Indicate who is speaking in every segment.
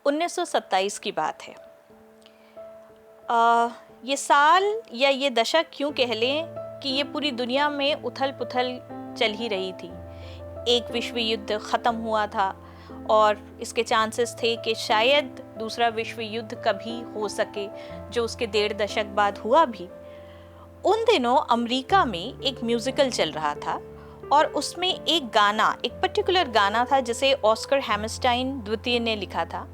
Speaker 1: 1927 की बात है। ये साल या ये दशक क्यों कह लें कि ये पूरी दुनिया में उथल पुथल चल ही रही थी। एक विश्व युद्ध ख़त्म हुआ था और इसके चांसेस थे कि शायद दूसरा विश्व युद्ध कभी हो सके, जो उसके 1.5 दशक बाद हुआ भी। उन दिनों अमेरिका में एक म्यूज़िकल चल रहा था और उसमें एक गाना, एक पर्टिकुलर गाना था जिसे ऑस्कर हैमरस्टाइन द्वितीय ने लिखा था।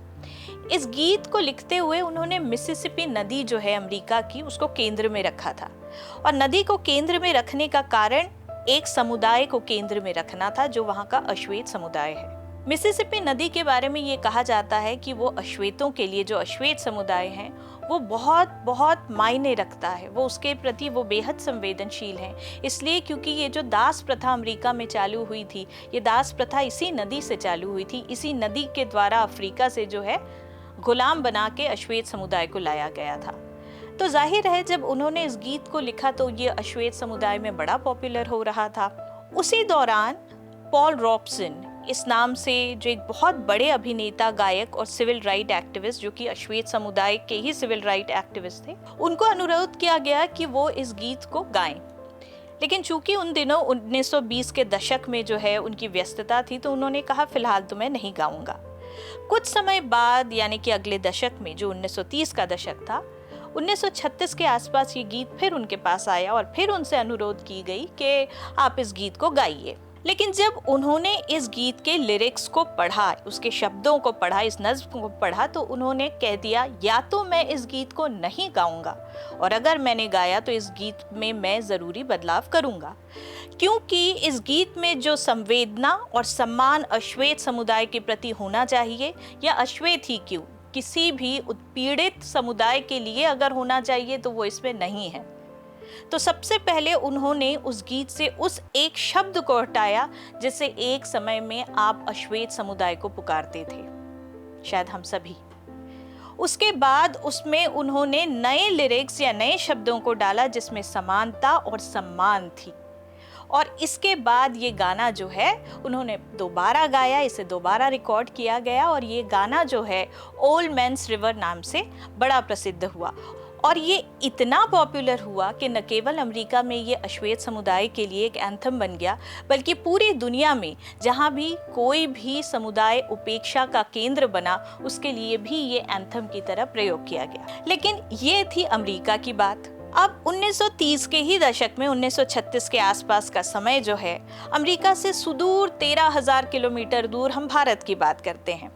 Speaker 1: इस गीत को लिखते हुए उन्होंने मिसिसिपी नदी जो है अमेरिका की, उसको केंद्र में रखा था। और नदी को केंद्र में रखने का कारण एक समुदाय को केंद्र में रखना था, जो वहाँ का अश्वेत समुदाय है। मिसिसिपी नदी के बारे में ये कहा जाता है कि वो अश्वेतों के लिए, जो अश्वेत समुदाय हैं, वो बहुत बहुत मायने रखता है। वो उसके प्रति वो बेहद संवेदनशील हैं, इसलिए क्योंकि ये जो दास प्रथा अमेरिका में चालू हुई थी, ये दास प्रथा इसी नदी से चालू हुई थी। इसी नदी के द्वारा अफ्रीका से जो है गुलाम बना के अश्वेत समुदाय को लाया गया था। तो जाहिर है जब उन्होंने इस गीत को लिखा तो ये अश्वेत समुदाय में बड़ा पॉपुलर हो रहा था। उसी दौरान पॉल रॉबसन इस नाम से, जो एक बहुत बड़े अभिनेता, गायक और सिविल राइट एक्टिविस्ट, जो कि अश्वेत समुदाय के ही सिविल राइट एक्टिविस्ट थे, उनको अनुरोध किया गया कि वो इस गीत को गाएं। लेकिन चूंकि उन दिनों 1920 के दशक में जो है उनकी व्यस्तता थी, तो उन्होंने कहा फिलहाल तो मैं नहीं गाऊंगा। कुछ समय बाद, यानी कि अगले दशक में, जो 1930 का दशक था, 1936 के आसपास ये गीत फिर उनके पास आया और फिर उनसे अनुरोध की गई कि आप इस गीत को गाइए। लेकिन जब उन्होंने इस गीत के लिरिक्स को पढ़ा, उसके शब्दों को पढ़ा, इस नज्म को पढ़ा, तो उन्होंने कह दिया या तो मैं इस गीत को नहीं गाऊंगा, और अगर मैंने गाया तो इस गीत में मैं ज़रूरी बदलाव करूंगा, क्योंकि इस गीत में जो संवेदना और सम्मान अश्वेत समुदाय के प्रति होना चाहिए, या अश्वेत ही क्यों, किसी भी उत्पीड़ित समुदाय के लिए अगर होना चाहिए, तो वो इसमें नहीं है। तो सबसे पहले उन्होंने उस गीत से उस एक शब्द को हटाया जिसे एक समय में आप अश्वेत समुदाय को पुकारते थे, शायद हम सभी। उसके बाद उसमें उन्होंने नए लिरिक्स या नए शब्दों को डाला जिसमें समानता और सम्मान थी। और इसके बाद ये गाना जो है उन्होंने दोबारा गाया, इसे दोबारा रिकॉर्ड किया गया और ये गाना जो है ओल्ड मैन्स रिवर नाम से बड़ा प्रसिद्ध हुआ। और ये इतना पॉपुलर हुआ कि न केवल अमेरिका में ये अश्वेत समुदाय के लिए एक एंथम बन गया, बल्कि पूरी दुनिया में जहाँ भी कोई भी समुदाय उपेक्षा का केंद्र बना, उसके लिए भी ये एंथम की तरह प्रयोग किया गया। लेकिन ये थी अमेरिका की बात। अब 1930 के ही दशक में, 1936 के आसपास का समय जो है, अमेरिका से सुदूर 13,000 किलोमीटर दूर हम भारत की बात करते हैं।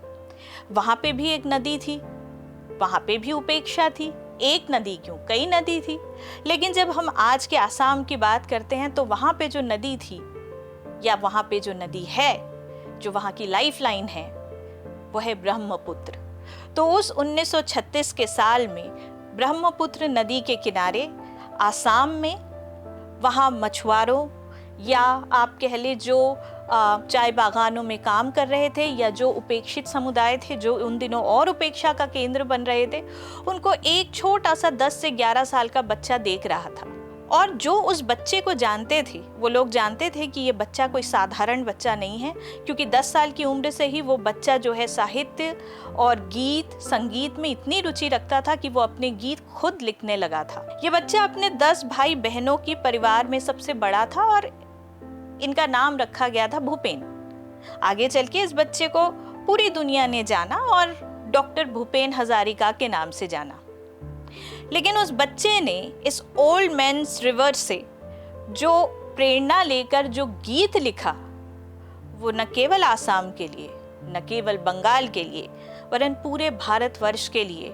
Speaker 1: वहाँ पे भी एक नदी थी, वहाँ पे भी उपेक्षा थी। एक नदी क्यों, कई नदी थी। लेकिन जब हम आज के आसाम की बात करते हैं तो वहाँ पे जो नदी थी, या वहाँ पे जो नदी है, जो वहाँ की लाइफलाइन है, वो है ब्रह्मपुत्र। तो उस 1936 के साल में ब्रह्मपुत्र नदी के किनारे आसाम में, वहाँ मछुआरों, या आप कह ले जो चाय बागानों में काम कर रहे थे, या जो उपेक्षित समुदाय थे, जो उन दिनों और उपेक्षा का केंद्र बन रहे थे, उनको एक छोटा सा 10 से 11 साल का बच्चा देख रहा था। और जो उस बच्चे को जानते थे, वो लोग जानते थे कि ये बच्चा कोई साधारण बच्चा नहीं है, क्योंकि 10 साल की उम्र से ही वो बच्चा जो है साहित्य और गीत संगीत में इतनी रुचि रखता था कि वो अपने गीत खुद लिखने लगा था। ये बच्चा अपने 10 भाई बहनों की परिवार में सबसे बड़ा था और इनका नाम रखा गया था भूपेन। आगे चल के इस बच्चे को पूरी दुनिया ने जाना और डॉक्टर भूपेन हजारिका के नाम से जाना। लेकिन उस बच्चे ने इस ओल्ड मैन्स रिवर से जो प्रेरणा लेकर जो गीत लिखा, वो न केवल आसाम के लिए, न केवल बंगाल के लिए, वरन पूरे भारतवर्ष के लिए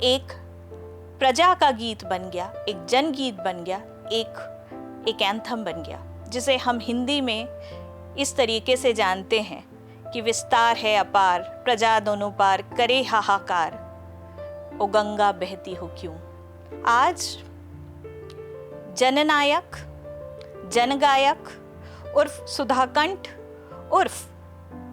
Speaker 1: एक प्रजा का गीत बन गया, एक जनगीत बन गया, एक एंथम बन गया, जिसे हम हिंदी में इस तरीके से जानते हैं कि विस्तार है अपार, प्रजा दोनों पार करे हाहाकार, ओ गंगा बहती हो क्यों। आज जननायक, जनगायक उर्फ सुधाकंठ उर्फ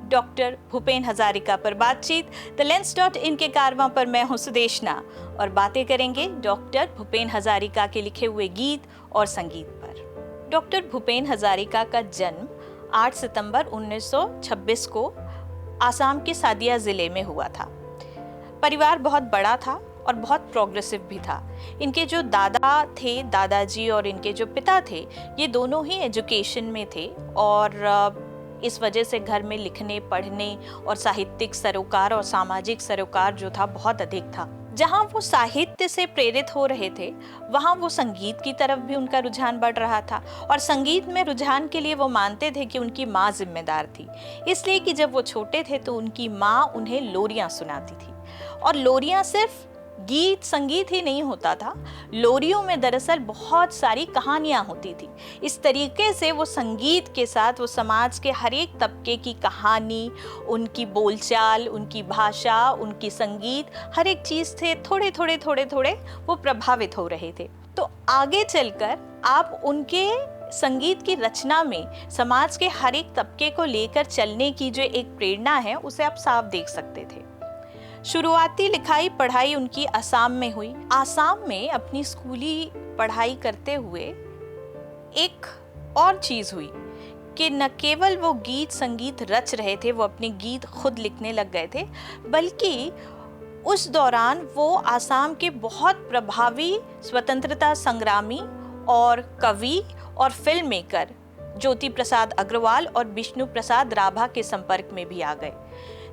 Speaker 1: डॉक्टर भूपेन हजारिका पर बातचीत द लेंस.in के कारवां पर मैं हूं सुदेशना, और बातें करेंगे डॉक्टर भूपेन हजारिका के लिखे हुए गीत और संगीत पर। डॉक्टर भूपेन हजारिका का जन्म 8 सितंबर 1926 को आसाम के सादिया ज़िले में हुआ था। परिवार बहुत बड़ा था और बहुत प्रोग्रेसिव भी था। इनके जो दादा थे, दादाजी, और इनके जो पिता थे, ये दोनों ही एजुकेशन में थे और इस वजह से घर में लिखने, पढ़ने और साहित्यिक सरोकार और सामाजिक सरोकार जो था बहुत अधिक था। जहाँ वो साहित्य से प्रेरित हो रहे थे, वहाँ वो संगीत की तरफ भी उनका रुझान बढ़ रहा था और संगीत में रुझान के लिए वो मानते थे कि उनकी माँ जिम्मेदार थी। इसलिए कि जब वो छोटे थे तो उनकी माँ उन्हें लोरियाँ सुनाती थी और लोरियाँ सिर्फ गीत संगीत ही नहीं होता था, लोरियों में दरअसल बहुत सारी कहानियां होती थी। इस तरीके से वो संगीत के साथ वो समाज के हर एक तबके की कहानी, उनकी बोलचाल, उनकी भाषा, उनकी संगीत, हर एक चीज़ से थोड़े थोड़े वो प्रभावित हो रहे थे। तो आगे चलकर आप उनके संगीत की रचना में समाज के हर एक तबके को लेकर चलने की जो एक प्रेरणा है, उसे आप साफ देख सकते थे। शुरुआती लिखाई पढ़ाई उनकी असम में हुई। असम में अपनी स्कूली पढ़ाई करते हुए एक और चीज़ हुई कि न केवल वो गीत संगीत रच रहे थे, वो अपने गीत खुद लिखने लग गए थे, बल्कि उस दौरान वो असम के बहुत प्रभावी स्वतंत्रता संग्रामी और कवि और फिल्म मेकर ज्योति प्रसाद अग्रवाल और विष्णु प्रसाद राभा के संपर्क में भी आ गए।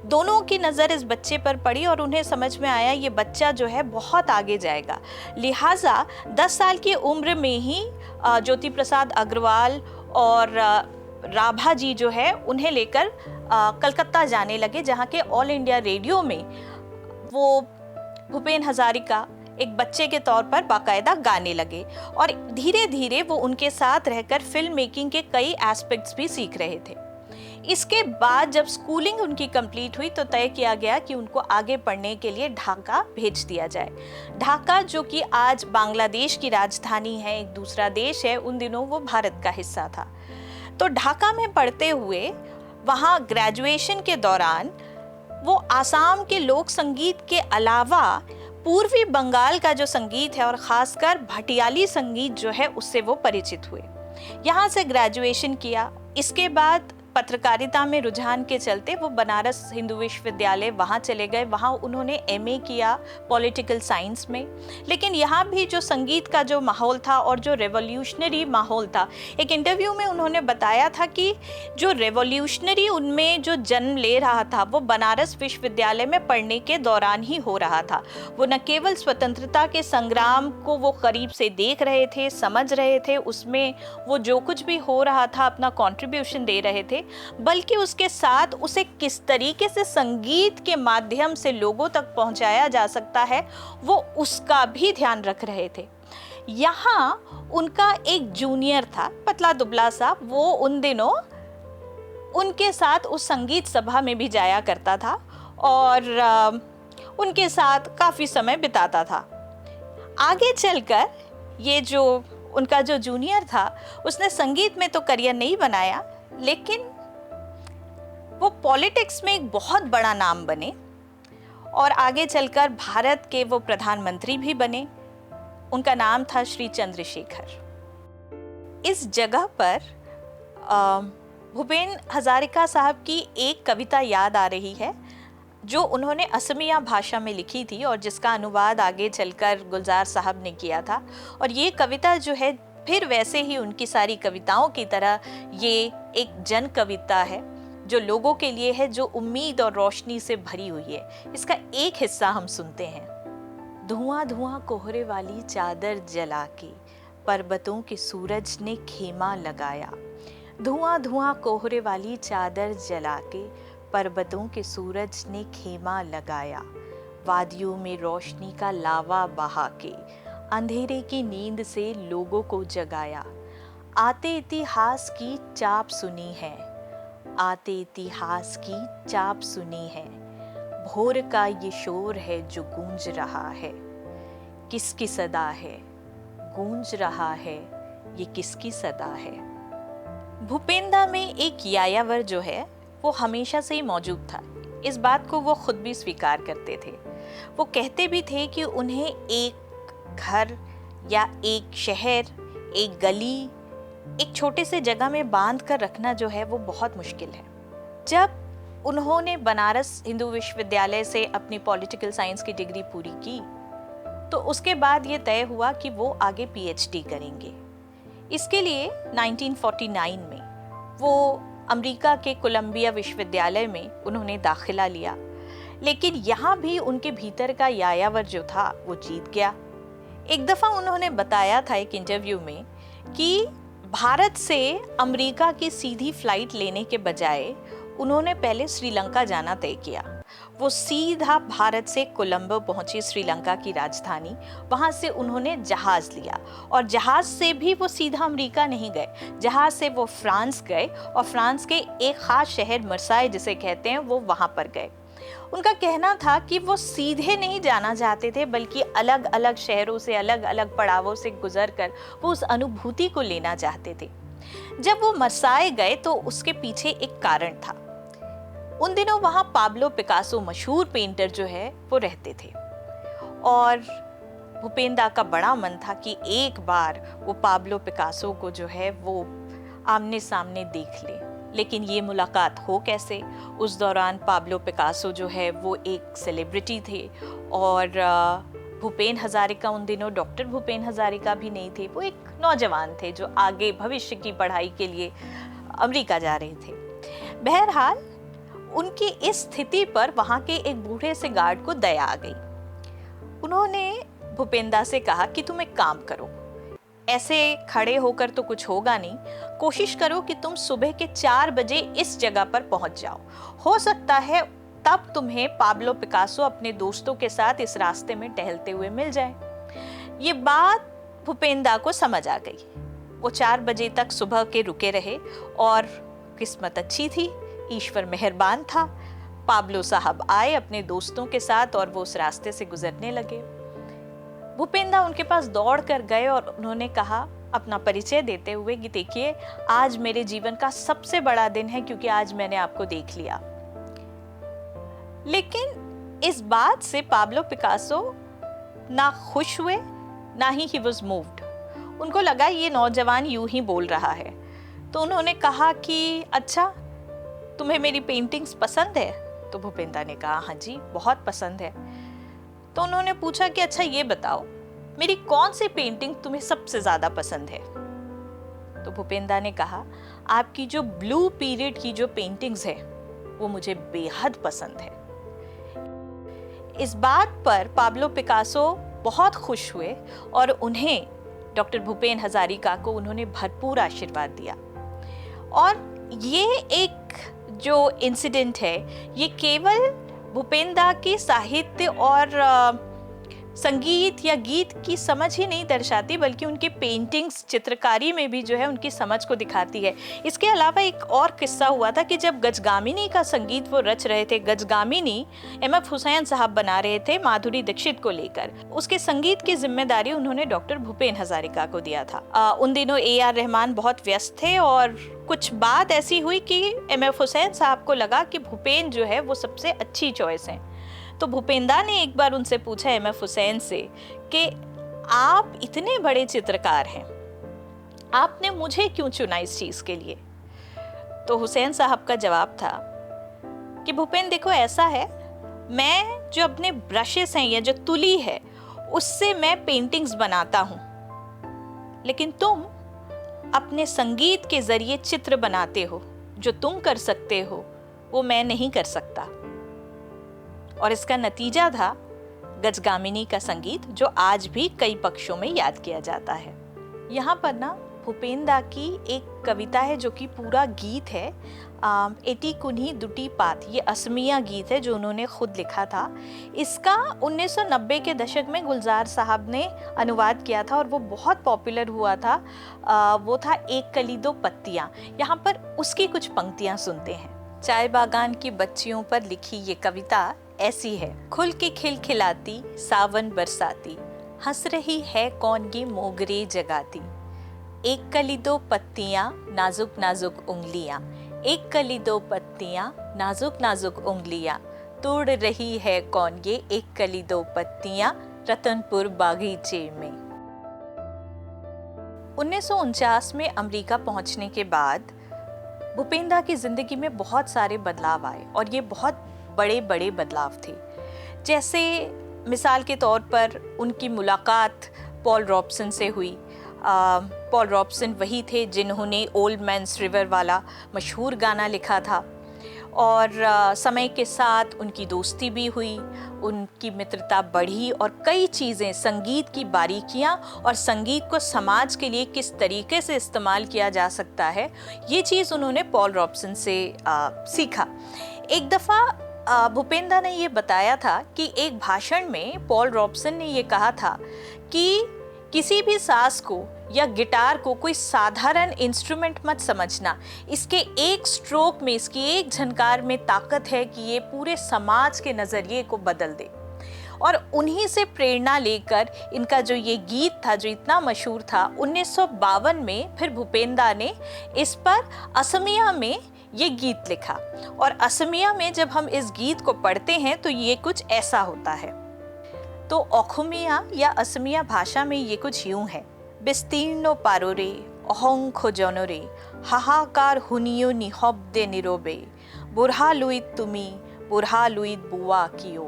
Speaker 1: दोनों की नज़र इस बच्चे पर पड़ी और उन्हें समझ में आया ये बच्चा जो है बहुत आगे जाएगा। लिहाजा 10 साल की उम्र में ही ज्योति प्रसाद अग्रवाल और राभा जी जो है उन्हें लेकर कलकत्ता जाने लगे, जहाँ के ऑल इंडिया रेडियो में वो भूपेन हजारिका एक बच्चे के तौर पर बाकायदा गाने लगे और धीरे धीरे वो उनके साथ रहकर फिल्म मेकिंग के कई एस्पेक्ट्स भी सीख रहे थे। इसके बाद जब स्कूलिंग उनकी कंप्लीट हुई तो तय किया गया कि उनको आगे पढ़ने के लिए ढाका भेज दिया जाए। ढाका जो कि आज बांग्लादेश की राजधानी है, एक दूसरा देश है, उन दिनों वो भारत का हिस्सा था। तो ढाका में पढ़ते हुए वहाँ ग्रेजुएशन के दौरान वो आसाम के लोक संगीत के अलावा पूर्वी बंगाल का जो संगीत है और ख़ासकर भटियाली संगीत जो है उससे वो परिचित हुए। यहाँ से ग्रेजुएशन किया। इसके बाद पत्रकारिता में रुझान के चलते वो बनारस हिंदू विश्वविद्यालय वहाँ चले गए। वहाँ उन्होंने एमए किया पॉलिटिकल साइंस में। लेकिन यहाँ भी जो संगीत का जो माहौल था और जो रेवोल्यूशनरी माहौल था, एक इंटरव्यू में उन्होंने बताया था कि जो रेवोल्यूशनरी उनमें जो जन्म ले रहा था वो बनारस विश्वविद्यालय में पढ़ने के दौरान ही हो रहा था। वो न केवल स्वतंत्रता के संग्राम को वो करीब से देख रहे थे, समझ रहे थे, उसमें वो जो कुछ भी हो रहा था अपना कॉन्ट्रीब्यूशन दे रहे थे, बल्कि उसके साथ उसे किस तरीके से संगीत के माध्यम से लोगों तक पहुंचाया जा सकता है वो उसका भी ध्यान रख रहे थे। यहाँ उनका एक जूनियर था, पतला दुबला सा, वो उन दिनों उनके साथ उस संगीत सभा में भी जाया करता था और उनके साथ काफ़ी समय बिताता था। आगे चलकर ये जो उनका जो जूनियर था उसने संगीत में तो करियर नहीं बनाया, लेकिन वो पॉलिटिक्स में एक बहुत बड़ा नाम बने और आगे चलकर भारत के वो प्रधानमंत्री भी बने। उनका नाम था श्री चंद्रशेखर। इस जगह पर भूपेन हजारिका साहब की एक कविता याद आ रही है जो उन्होंने असमिया भाषा में लिखी थी और जिसका अनुवाद आगे चलकर गुलजार साहब ने किया था। और ये कविता जो है फिर वैसे ही उनकी सारी कविताओं की तरह ये एक जन कविता है जो लोगों के लिए है, जो उम्मीद और रोशनी से भरी हुई है। इसका एक हिस्सा हम सुनते हैं। धुआं धुआं कोहरे वाली चादर जला के पर्वतों के सूरज ने खेमा लगाया। धुआं धुआं कोहरे वाली चादर जला के पर्वतों के सूरज ने खेमा लगाया। वादियों में रोशनी का लावा बहा के अंधेरे की नींद से लोगों को जगाया। आते इतिहास की चाप सुनी है, आते इतिहास की चाप सुनी है। भोर का ये शोर है जो गूंज रहा है, किसकी सदा है, गूंज रहा है ये किसकी सदा है। भूपेंदा में एक यायावर जो है वो हमेशा से ही मौजूद था। इस बात को वो खुद भी स्वीकार करते थे। वो कहते भी थे कि उन्हें एक घर या एक शहर, एक गली, एक छोटे से जगह में बांध कर रखना जो है वो बहुत मुश्किल है। जब उन्होंने बनारस हिंदू विश्वविद्यालय से अपनी पॉलिटिकल साइंस की डिग्री पूरी की, तो उसके बाद ये तय हुआ कि वो आगे पीएचडी करेंगे। इसके लिए 1949 में वो अमेरिका के कोलंबिया विश्वविद्यालय में उन्होंने दाखिला लिया, लेकिन यहाँ भी उनके भीतर का यायावर जो था वो जीत गया। एक दफ़ा उन्होंने बताया था एक इंटरव्यू में कि भारत से अमेरिका की सीधी फ्लाइट लेने के बजाय उन्होंने पहले श्रीलंका जाना तय किया। वो सीधा भारत से कोलंबो पहुंची, श्रीलंका की राजधानी। वहां से उन्होंने जहाज लिया और जहाज से भी वो सीधा अमेरिका नहीं गए, जहाज से वो फ्रांस गए और फ्रांस के एक खास शहर मर्साई जिसे कहते हैं वो वहां पर गए। उनका कहना था कि वो सीधे नहीं जाना चाहते थे, बल्कि अलग अलग शहरों से, अलग अलग पड़ावों से गुजर कर वो उस अनुभूति को लेना चाहते थे। जब वो मर्साई गए तो उसके पीछे एक कारण था। उन दिनों वहाँ पाब्लो पिकासो मशहूर पेंटर जो है वो रहते थे और भूपेंद्र का बड़ा मन था कि एक बार वो पाब्लो पिकासो को जो है वो आमने सामने देख ले। लेकिन ये मुलाकात हो कैसे? उस दौरान पाब्लो पिकासो जो है वो एक सेलिब्रिटी थे और भूपेन हजारिका उन दिनों डॉक्टर भूपेन हजारिका भी नहीं थे, वो एक नौजवान थे जो आगे भविष्य की पढ़ाई के लिए अमेरिका जा रहे थे। बहरहाल उनकी इस स्थिति पर वहां के एक बूढ़े से गार्ड को दया आ गई। उन्होंने भूपेंद्र से कहा कि तुम एक काम करो, ऐसे खड़े होकर तो कुछ होगा नहीं, कोशिश करो कि तुम सुबह के 4 बजे इस जगह पर पहुंच जाओ। हो सकता है तब तुम्हें पाब्लो पिकासो अपने दोस्तों के साथ इस रास्ते में टहलते हुए मिल जाए। ये बात भूपेंद्र को समझ आ गई। वो 4 बजे तक सुबह के रुके रहे और किस्मत अच्छी थी, ईश्वर मेहरबान था। पाब्लो साहब आए अपने दोस्तों के साथ और वो उस रास्ते से गुजरने लगे। भूपेंद्र उनके पास दौड़ कर गए और उन्होंने कहा, अपना परिचय देते हुए, कि देखिए आज मेरे जीवन का सबसे बड़ा दिन है क्योंकि आज मैंने आपको देख लिया। लेकिन इस बात से पाब्लो पिकासो ना खुश हुए ना ही वाज मूव्ड। उनको लगा ये नौजवान यूं ही बोल रहा है। तो उन्होंने कहा कि अच्छा, तुम्हें मेरी पेंटिंग्स पसंद है? तो भूपेंद्र ने कहा हाँ जी, बहुत पसंद है। तो उन्होंने पूछा कि अच्छा ये बताओ, मेरी कौन सी पेंटिंग तुम्हें सबसे ज्यादा पसंद है? तो भूपेंद्र ने कहा, आपकी जो ब्लू पीरियड की जो पेंटिंग्स है वो मुझे बेहद पसंद है। इस बात पर पाब्लो पिकासो बहुत खुश हुए और उन्हें, डॉक्टर भूपेन हजारिका को, उन्होंने भरपूर आशीर्वाद दिया। और ये एक जो इंसिडेंट है ये केवल भूपेंद्र की साहित्य और संगीत या गीत की समझ ही नहीं दर्शाती, बल्कि उनकी पेंटिंग्स, चित्रकारी में भी जो है उनकी समझ को दिखाती है। इसके अलावा एक और किस्सा हुआ था कि जब गजगामिनी का संगीत वो रच रहे थे, गजगामिनी एमएफ हुसैन साहब बना रहे थे माधुरी दीक्षित को लेकर, उसके संगीत की जिम्मेदारी उन्होंने डॉक्टर भूपेन हजारिका को दिया था। उन दिनों AR रहमान बहुत व्यस्त थे और कुछ बात ऐसी हुई कि एमएफ हुसैन साहब को लगा कि भूपेन जो है वो सबसे अच्छी चॉइस है। तो भूपेंद्र ने एक बार उनसे पूछा, एमएफ हुसैन से, कि आप इतने बड़े चित्रकार हैं, आपने मुझे क्यों चुना इस चीज के लिए? तो हुसैन साहब का जवाब था कि भूपेंद्र देखो, ऐसा है, मैं जो अपने ब्रशेस हैं या जो तुली है उससे मैं पेंटिंग्स बनाता हूं, लेकिन तुम अपने संगीत के जरिए चित्र बनाते हो। जो तुम कर सकते हो वो मैं नहीं कर सकता। और इसका नतीजा था गजगामिनी का संगीत, जो आज भी कई पक्षों में याद किया जाता है। यहाँ पर ना भूपेंद्र की एक कविता है जो कि पूरा गीत है, एटी कुन्ही दुटी पात, ये असमिया गीत है जो उन्होंने खुद लिखा था। इसका 1990 के दशक में गुलजार साहब ने अनुवाद किया था और वो बहुत पॉपुलर हुआ था। वो था एक कली दो पत्तियाँ। यहाँ पर उसकी कुछ पंक्तियाँ सुनते हैं। चाय बागान की बच्चियों पर लिखी ये कविता ऐसी है। खुल के खिलखिलाती सावन बरसाती, हंस रही है कौन ये मोगरे जगाती। एक कली दो पत्तियां नाजुक नाजुक उंगलियां, एक कली दो पत्तियां नाजुक नाजुक उंगलियां, तोड़ रही है कौन ये एक कली दो पत्तियां रतनपुर बागीचे में। 1949 में अमेरिका पहुंचने के बाद भूपेंद्र की ज़िंदगी में बहुत सारे बदलाव आए और ये बहुत बड़े बड़े बदलाव थे। जैसे मिसाल के तौर पर उनकी मुलाकात पॉल रॉबसन से हुई। पॉल रॉबसन वही थे जिन्होंने ओल्ड मैन्स रिवर वाला मशहूर गाना लिखा था, और समय के साथ उनकी दोस्ती भी हुई, उनकी मित्रता बढ़ी और कई चीज़ें, संगीत की बारीकियां और संगीत को समाज के लिए किस तरीके से इस्तेमाल किया जा सकता है, ये चीज़ उन्होंने पॉल रॉबसन से सीखा। एक दफ़ा भूपेंद्र ने ये बताया था कि एक भाषण में पॉल रॉबसन ने ये कहा था कि किसी भी साज को या गिटार को कोई साधारण इंस्ट्रूमेंट मत समझना, इसके एक स्ट्रोक में, इसकी एक झनकार में ताकत है कि ये पूरे समाज के नज़रिए को बदल दे। और उन्हीं से प्रेरणा लेकर इनका जो ये गीत था जो इतना मशहूर था, 1952 में फिर भूपेंद्र ने इस पर असमिया में ये गीत लिखा। और असमिया में जब हम इस गीत को पढ़ते हैं तो ये कुछ ऐसा होता है। तो অসমীয়া या असमिया भाषा में ये कुछ यूं है। বিস্তীর্ণ পাররে অহংখ জনরে হাহাকার হুনিও নিহব্দে নীরবে বুড়া লুইত তুমি বুড়ा लुइत बुआ कियो।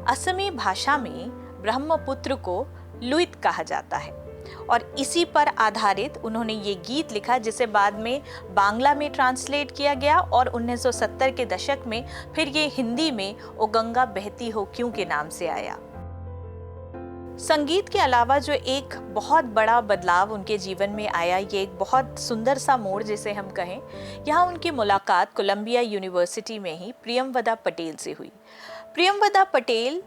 Speaker 1: असमी भाषा में ब्रह्मपुत्र को लुइत कहा जाता है और इसी पर आधारित उन्होंने ये गीत लिखा, जिसे बाद में बांग्ला में ट्रांसलेट किया गया और 1970 के दशक में फिर ये हिंदी में ओ गंगा बहती हो क्यों के नाम से आया। संगीत के अलावा जो एक बहुत बड़ा बदलाव उनके जीवन में आया, ये एक बहुत सुंदर सा मोड़ जिसे हम कहें, यहाँ उनकी मुलाकात कोलंबिया यूनिवर्सिटी में ही प्रियमवदा पटेल से हुई। प्रियमवदा पटेल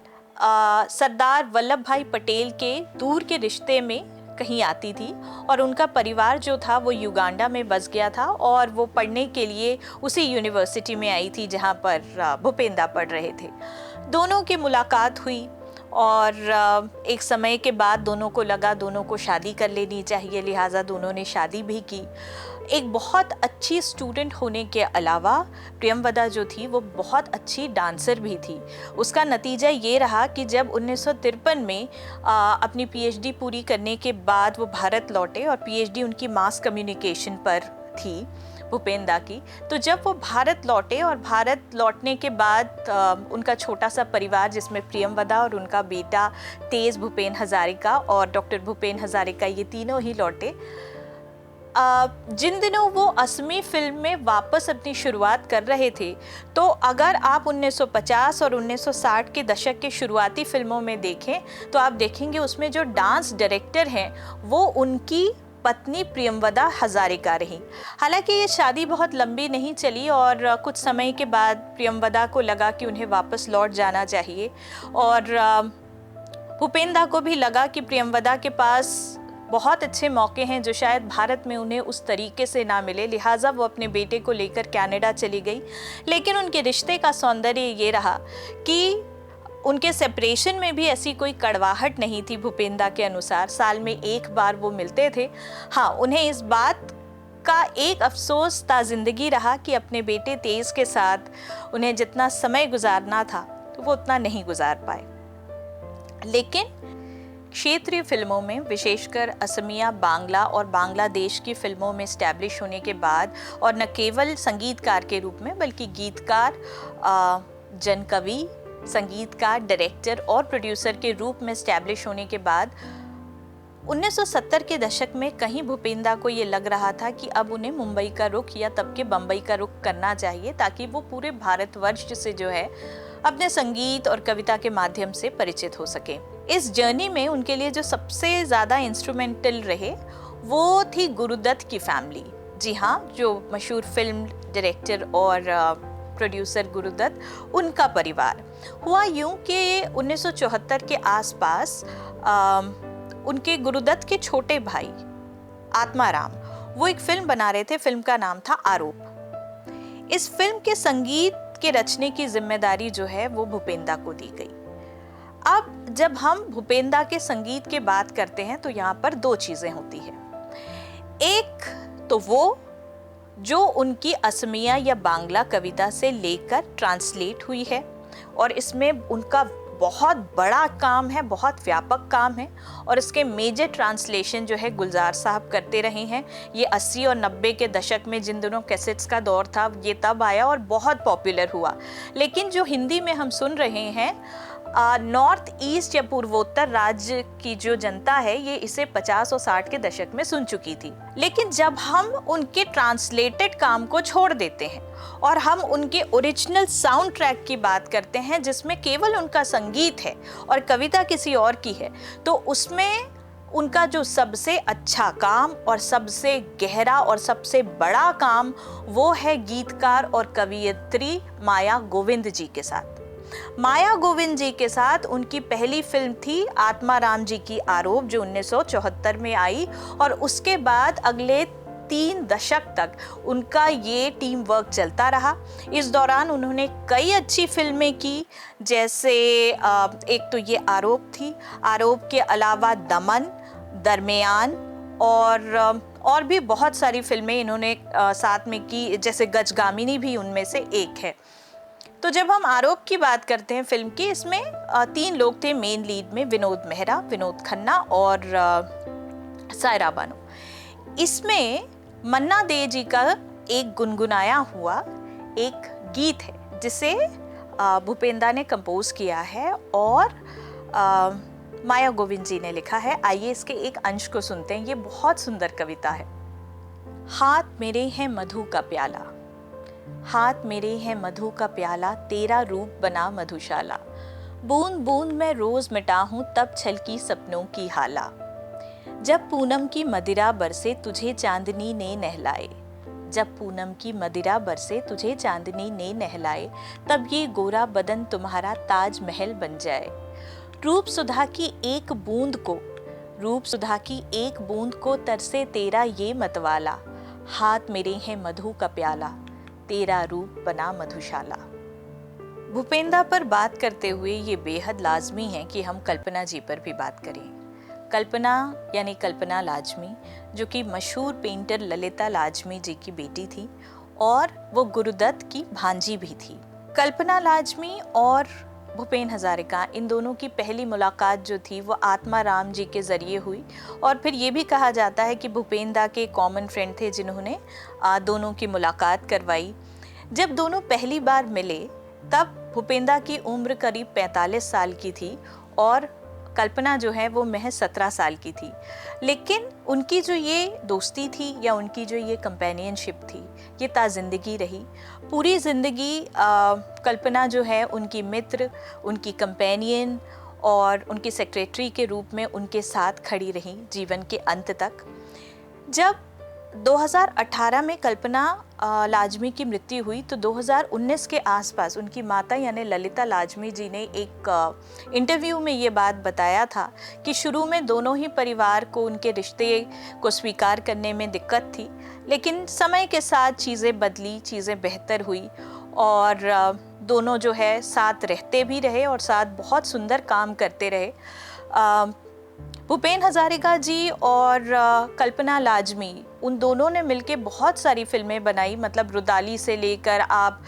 Speaker 1: सरदार वल्लभ भाई पटेल के दूर के रिश्ते में कहीं आती थी और उनका परिवार जो था वो युगांडा में बस गया था और वो पढ़ने के लिए उसी यूनिवर्सिटी में आई थी जहाँ पर भूपेंद्र पढ़ रहे थे। दोनों की मुलाकात हुई और एक समय के बाद दोनों को लगा दोनों को शादी कर लेनी चाहिए, लिहाजा दोनों ने शादी भी की। एक बहुत अच्छी स्टूडेंट होने के अलावा प्रियमवदा जो थी वो बहुत अच्छी डांसर भी थी। उसका नतीजा ये रहा कि जब 1953 में अपनी पीएचडी पूरी करने के बाद वो भारत लौटे और पीएचडी उनकी मास कम्युनिकेशन पर थी भूपेंद्र की, तो जब वो भारत लौटे और भारत लौटने के बाद उनका छोटा सा परिवार जिसमें प्रियमवदा और उनका बेटा तेज भूपेन हजारिका और डॉक्टर भूपेन हजारिका, ये तीनों ही लौटे। जिन दिनों वो असमी फिल्म में वापस अपनी शुरुआत कर रहे थे, तो अगर आप 1950 और 1960 के दशक के शुरुआती फिल्मों में देखें तो आप देखेंगे उसमें जो डांस डायरेक्टर हैं वो उनकी पत्नी प्रियमवदा हजारिका रही। हालांकि ये शादी बहुत लंबी नहीं चली और कुछ समय के बाद प्रियमवदा को लगा कि उन्हें वापस लौट जाना चाहिए और भूपेंद्र को भी लगा कि प्रियमवदा के पास बहुत अच्छे मौके हैं जो शायद भारत में उन्हें उस तरीके से ना मिले, लिहाजा वो अपने बेटे को लेकर कनाडा चली गई। लेकिन उनके रिश्ते का सौंदर्य ये रहा कि उनके सेपरेशन में भी ऐसी कोई कड़वाहट नहीं थी। भूपेंद्र के अनुसार साल में एक बार वो मिलते थे। हाँ, उन्हें इस बात का एक अफसोस ता जिंदगी रहा कि अपने बेटे तेज के साथ उन्हें जितना समय गुजारना था तो वो उतना नहीं गुजार पाए। लेकिन क्षेत्रीय फिल्मों में, विशेषकर असमिया, बांग्ला और बांग्लादेश की फिल्मों में स्टैब्लिश होने के बाद और न केवल संगीतकार के रूप में बल्कि गीतकार, जनकवि, संगीतकार, डायरेक्टर और प्रोड्यूसर के रूप में स्टैब्लिश होने के बाद 1970 के दशक में कहीं भूपेंद्र को ये लग रहा था कि अब उन्हें मुंबई का रुख या तब के बम्बई का रुख करना चाहिए ताकि वो पूरे भारतवर्ष से जो है अपने संगीत और कविता के माध्यम से परिचित हो सके। इस जर्नी में उनके लिए जो सबसे ज़्यादा इंस्ट्रूमेंटल रहे वो थी गुरुदत्त की फैमिली। जी हाँ, जो मशहूर फिल्म डायरेक्टर और प्रोड्यूसर गुरुदत्त, उनका परिवार। हुआ यूं कि 1974 के आसपास उनके गुरुदत्त के छोटे भाई आत्माराम वो एक फिल्म बना रहे थे। फिल्म का नाम था आरोप। इस फिल्म के संगीत के रचने की जिम्मेदारी जो है वो भूपेंद्र को दी गई। अब जब हम भूपेंद्र के संगीत की बात करते हैं तो यहाँ पर दो चीजें होती है। एक तो वो जो उनकी असमिया या बांग्ला कविता से लेकर ट्रांसलेट हुई है और इसमें उनका बहुत बड़ा काम है, बहुत व्यापक काम है और इसके मेजर ट्रांसलेशन जो है गुलजार साहब करते रहे हैं। ये 80 और 90 के दशक में जिन दिनों कैसेट्स का दौर था, ये तब आया और बहुत पॉपुलर हुआ। लेकिन जो हिंदी में हम सुन रहे हैं, नॉर्थ ईस्ट या पूर्वोत्तर राज्य की जो जनता है ये इसे 50 और 60 के दशक में सुन चुकी थी। लेकिन जब हम उनके ट्रांसलेटेड काम को छोड़ देते हैं और हम उनके ओरिजिनल साउंड ट्रैक की बात करते हैं जिसमें केवल उनका संगीत है और कविता किसी और की है, तो उसमें उनका जो सबसे अच्छा काम और सबसे गहरा और सबसे बड़ा काम वो है गीतकार और कवयित्री माया गोविंद जी के साथ। माया गोविंद जी के साथ उनकी पहली फिल्म थी आत्माराम जी की आरोप, जो 1974 में आई और उसके बाद अगले 3 दशक तक उनका ये टीम वर्क चलता रहा। इस दौरान उन्होंने कई अच्छी फिल्में की, जैसे एक तो ये आरोप थी, आरोप के अलावा दमन, दरमियान और भी बहुत सारी फिल्में इन्होंने साथ में की, जैसे गजगामिनी भी उनमें से एक है। तो जब हम आरोप की बात करते हैं फिल्म की, इसमें 3 लोग थे मेन लीड में, विनोद मेहरा, विनोद खन्ना और सायरा बानो। इसमें मन्ना दे जी का एक गुनगुनाया हुआ एक गीत है जिसे भूपेंद्र ने कंपोज किया है और माया गोविंद जी ने लिखा है। आइए इसके एक अंश को सुनते हैं, ये बहुत सुंदर कविता है। हाथ मेरे हैं मधु का प्याला, हाथ मेरे हैं मधु का प्याला, तेरा रूप बना मधुशाला, बूंद बूंद मैं रोज मिटा हूँ तब छलकी सपनों की हाला, जब पूनम की मदिरा बरसे तुझे चांदनी ने नहलाए, जब पूनम की मदिरा बरसे तुझे चांदनी ने नहलाए, तब ये गोरा बदन तुम्हारा ताज महल बन जाए, रूप सुधा की एक बूंद को, रूप सुधा की एक बूंद को तरसे तेरा ये मतवाला, हाथ मेरे हैं मधु का प्याला, तेरा रूप बना मधुशाला। भूपेंद्र पर बात करते हुए ये बेहद लाजमी है कि हम कल्पना जी पर भी बात करें। कल्पना यानी कल्पना लाजमी, जो कि मशहूर पेंटर ललिता लाजमी जी की बेटी थी और वो गुरुदत्त की भांजी भी थी। कल्पना लाजमी और भूपेन हजारिका, इन दोनों की पहली मुलाकात जो थी वो आत्माराम जी के ज़रिए हुई और फिर ये भी कहा जाता है कि भूपेंद्र के कॉमन फ्रेंड थे जिन्होंने दोनों की मुलाकात करवाई। जब दोनों पहली बार मिले तब भूपेंद्र की उम्र करीब 45 साल की थी और कल्पना जो है वो महज 17 साल की थी। लेकिन उनकी जो ये दोस्ती थी या उनकी जो ये कंपेनियनशिप थी ये ताज़िंदगी रही। पूरी ज़िंदगी कल्पना जो है उनकी मित्र, उनकी कंपेनियन और उनकी सेक्रेटरी के रूप में उनके साथ खड़ी रही जीवन के अंत तक। जब 2018 में कल्पना लाजमी की मृत्यु हुई तो 2019 के आसपास उनकी माता यानी ललिता लाजमी जी ने एक इंटरव्यू में ये बात बताया था कि शुरू में दोनों ही परिवार को उनके रिश्ते को स्वीकार करने में दिक्कत थी, लेकिन समय के साथ चीज़ें बदली, चीज़ें बेहतर हुई और दोनों जो है साथ रहते भी रहे और साथ बहुत सुंदर काम करते रहे। भूपेन हजारिका जी और कल्पना लाजमी, उन दोनों ने मिलके बहुत सारी फिल्में बनाई, मतलब रुदाली से लेकर आप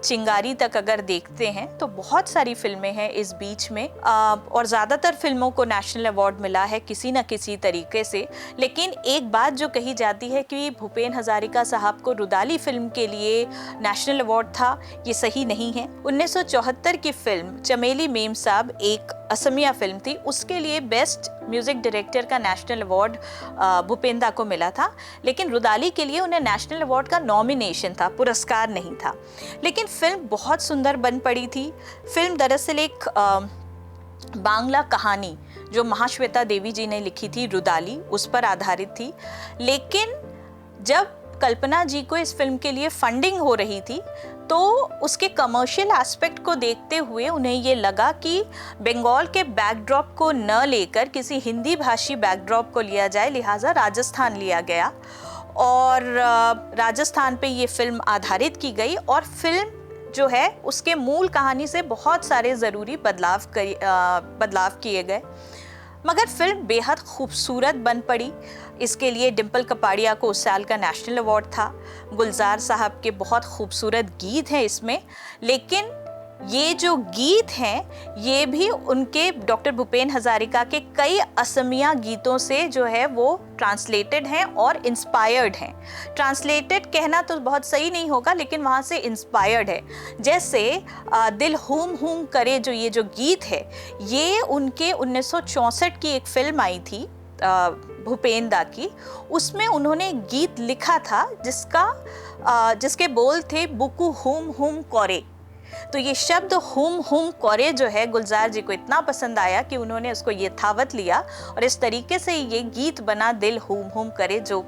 Speaker 1: चिंगारी तक अगर देखते हैं तो बहुत सारी फिल्में हैं इस बीच में और ज़्यादातर फिल्मों को नेशनल अवार्ड मिला है किसी न किसी तरीके से। लेकिन एक बात जो कही जाती है कि भूपेन हजारिका साहब को रुदाली फिल्म के लिए नेशनल अवार्ड था, ये सही नहीं है। 1974 की फिल्म चमेली मेम साहब एक असमिया फिल्म थी, उसके लिए बेस्ट म्यूजिक डायरेक्टर का नेशनल अवार्ड भूपेंद्र को मिला था, लेकिन रुदाली के लिए उन्हें नेशनल अवार्ड का नॉमिनेशन था, पुरस्कार नहीं था। लेकिन फिल्म बहुत सुंदर बन पड़ी थी। फिल्म दरअसल एक बांग्ला कहानी जो महाश्वेता देवी जी ने लिखी थी रुदाली, उस पर आधारित थी। लेकिन जब कल्पना जी को इस फिल्म के लिए फंडिंग हो रही थी तो उसके कमर्शियल एस्पेक्ट को देखते हुए उन्हें ये लगा कि बंगाल के बैकड्रॉप को न लेकर किसी हिंदी भाषी बैकड्रॉप को लिया जाए, लिहाजा राजस्थान लिया गया और राजस्थान पे ये फिल्म आधारित की गई और फिल्म जो है उसके मूल कहानी से बहुत सारे ज़रूरी बदलाव किए गए, मगर फिल्म बेहद खूबसूरत बन पड़ी। इसके लिए डिम्पल कपाड़िया को उस साल का नेशनल अवार्ड था। गुलजार साहब के बहुत खूबसूरत गीत हैं इसमें, लेकिन ये जो गीत हैं ये भी उनके डॉक्टर भूपेन हजारिका के कई असमिया गीतों से जो है वो ट्रांसलेटेड हैं और इंस्पायर्ड हैं। ट्रांसलेटेड कहना तो बहुत सही नहीं होगा, लेकिन वहाँ से इंस्पायर्ड है। जैसे दिल हुम हुम करे जो ये जो गीत है, ये उनके 1964 की एक फिल्म आई थी भूपेन दा की, उसमें उन्होंने एक गीत लिखा था जिसके बोल थे बुकु हुम हुम कोरे। तो ये शब्द हुम हुम कोरे जो है गुलजार जी को इतना पसंद आया कि उन्होंने उसको यथावत लिया और इस तरीके से ये गीत बना दिल हुम हुम करे, जो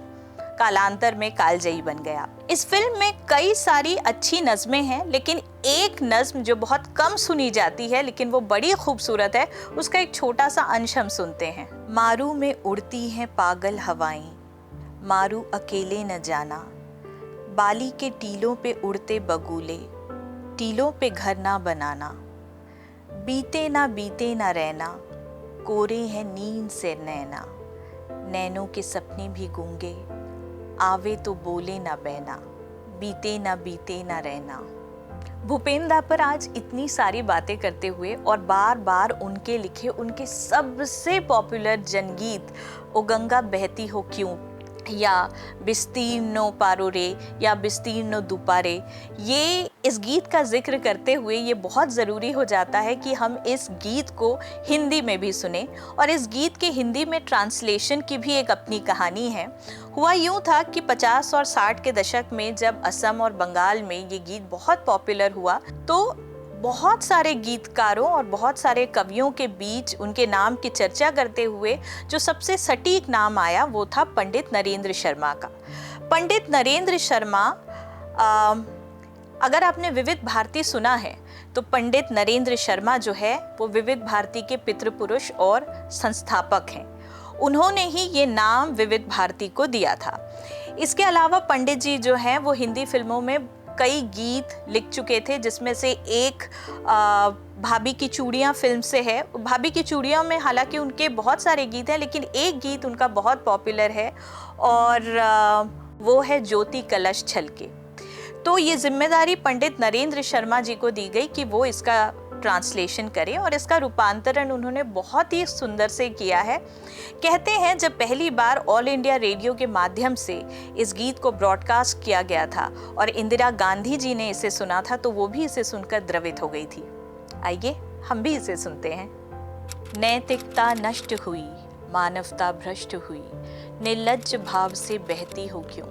Speaker 1: कालांतर में कालजयी बन गया। इस फिल्म में कई सारी अच्छी नज़में हैं, लेकिन एक नज़्म जो बहुत कम सुनी जाती है लेकिन वो बड़ी खूबसूरत है, उसका एक छोटा सा अंश हम सुनते हैं। मारू में उड़ती हैं पागल हवाएं, मारू अकेले न जाना, बाली के टीलों पे उड़ते बगुले, टीलों पे घर ना बनाना, बीते ना रहना, कोरे हैं नींद से नैना, नैनों के सपने भी गूंगे, आवे तो बोले ना बहना, बीते ना रहना। भूपेन दा पर आज इतनी सारी बातें करते हुए और बार बार उनके लिखे उनके सबसे पॉपुलर जनगीत ओ गंगा बहती हो क्यों, या बिस्तीर्नो पारो रे, या बिस्तीर्नो दुपारे, ये इस गीत का जिक्र करते हुए ये बहुत ज़रूरी हो जाता है कि हम इस गीत को हिंदी में भी सुने। और इस गीत के हिंदी में ट्रांसलेशन की भी एक अपनी कहानी है। हुआ यूँ था कि 50 और 60 के दशक में जब असम और बंगाल में ये गीत बहुत पॉपुलर हुआ, तो बहुत सारे गीतकारों और बहुत सारे कवियों के बीच उनके नाम की चर्चा करते हुए जो सबसे सटीक नाम आया वो था पंडित नरेंद्र शर्मा का। पंडित नरेंद्र शर्मा, अगर आपने विविध भारती सुना है तो पंडित नरेंद्र शर्मा जो है वो विविध भारती के पितृपुरुष और संस्थापक हैं। उन्होंने ही ये नाम विविध भारती को दिया था। इसके अलावा पंडित जी जो हैं वो हिंदी फिल्मों में कई गीत लिख चुके थे, जिसमें से एक भाभी की चूड़ियाँ फिल्म से है। भाभी की चूड़ियों में हालांकि उनके बहुत सारे गीत हैं, लेकिन एक गीत उनका बहुत पॉपुलर है और वो है ज्योति कलश छलके। तो ये जिम्मेदारी पंडित नरेंद्र शर्मा जी को दी गई कि वो इसका ट्रांसलेशन करें और इसका रूपांतरण उन्होंने बहुत ही सुंदर से किया है। कहते हैं जब पहली बार ऑल इंडिया रेडियो के माध्यम से इस गीत को ब्रॉडकास्ट किया गया था और इंदिरा गांधी जी ने इसे सुना था, तो वो भी इसे सुनकर द्रवित हो गई थी। आइए हम भी इसे सुनते हैं। नैतिकता नष्ट हुई, मानवता भ्रष्ट हुई, निर्लज्ज भाव से बहती हो क्यों,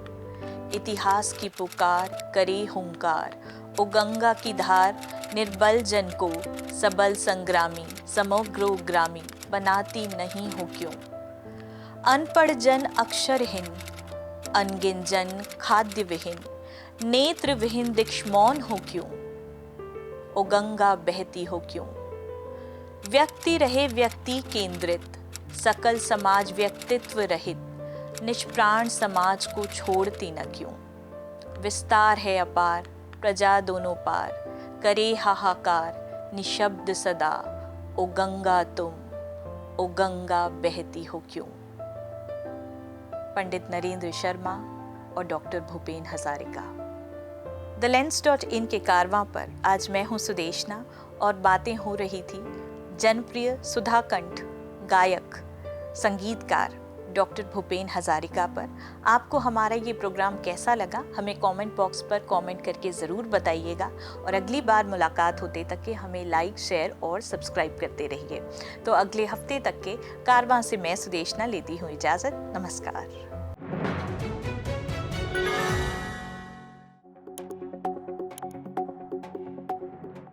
Speaker 1: इतिहास की पुकार करे हुंकार, ओ गंगा की धार निर्बल जन को सबल संग्रामी, समग्रोग्रामी बनाती नहीं हो क्यों, अनपढ़ जन अक्षरहीन, अनगिन जन खाद्य विहीन, नेत्र विहीन दिक्ष्मौन हो क्यों, ओ गंगा बहती हो क्यों, व्यक्ति रहे व्यक्ति केंद्रित, सकल समाज व्यक्तित्व रहित, निष्प्राण समाज को छोड़ती न क्यों, विस्तार है अपार प्रजा दोनों पार, करे हाहाकार निशब्द सदा, ओ गंगा तुम, ओ गंगा बहती हो क्यों। पंडित नरेंद्र शर्मा और डॉक्टर भूपेन हजारिका। theLens.in के कारवां पर आज मैं हूँ सुदेशना और बातें हो रही थी जनप्रिय सुधाकंठ गायक संगीतकार डॉक्टर भूपेन हजारिका पर। आपको हमारा ये प्रोग्राम कैसा लगा हमें कमेंट बॉक्स पर कमेंट करके ज़रूर बताइएगा और अगली बार मुलाकात होते तक के हमें लाइक, शेयर और सब्सक्राइब करते रहिए। तो अगले हफ्ते तक के कारवां से मैं सुदेशना लेती हूँ इजाज़त। नमस्कार।